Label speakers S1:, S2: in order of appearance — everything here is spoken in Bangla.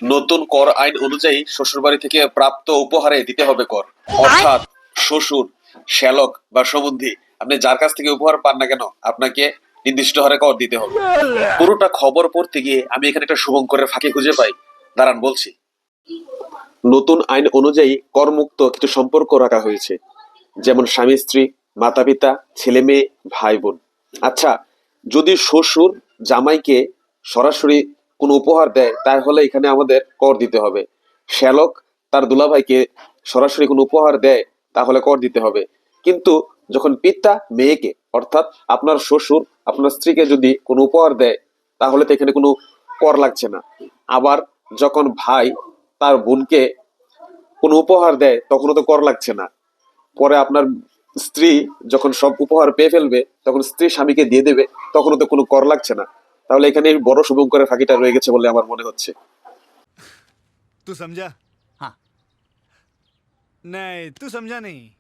S1: নতুন কর আইন অনুযায়ী শ্বশুরবাড়ি থেকে প্রাপ্ত উপহারে দিতে হবে কর। অর্থাৎ শ্বশুর, শ্যালক বা সম্বন্ধী আপনি যার কাছ থেকে উপহার পান না কেন আপনাকে নির্দিষ্ট হারে কর দিতে হবে। পুরোটা খবর পড়তে গিয়ে আমি এখানে একটা শুভঙ্করের ফাঁকি খুঁজে পাই। দাঁড়ান বলছি। নতুন আইন অনুযায়ী করমুক্ত কিছু সম্পর্ক রাখা হয়েছে, যেমন স্বামী স্ত্রী, মাতা পিতা, ছেলে মেয়ে, ভাই বোন। আচ্ছা, যদি শ্বশুর জামাইকে সরাসরি কোনো উপহার দেয় তাহলে এখানে আমাদের কর দিতে হবে। শ্যালক তার দুলাভাইকে সরাসরি কোনো উপহার দেয় তাহলে কর দিতে হবে। কিন্তু যখন পিতা মেয়েকে, অর্থাৎ আপনার শ্বশুর আপনার স্ত্রীকে যদি কোনো উপহার দেয় তাহলে তো এখানে কোনো কর লাগছে না। আবার যখন ভাই তার বোনকে কোনো উপহার দেয় তখনও তো কর লাগছে না। পরে আপনার স্ত্রী যখন সব উপহার পেয়ে ফেলবে তখন স্ত্রী স্বামীকে দিয়ে দেবে, তখনও তো কোনো কর লাগছে না। তাহলে এখানে এই বড় শুভঙ্করের ফাঁকিটা রয়ে গেছে বলে আমার মনে হচ্ছে।
S2: तू समझा? हाँ। नहीं, तू समझा नहीं।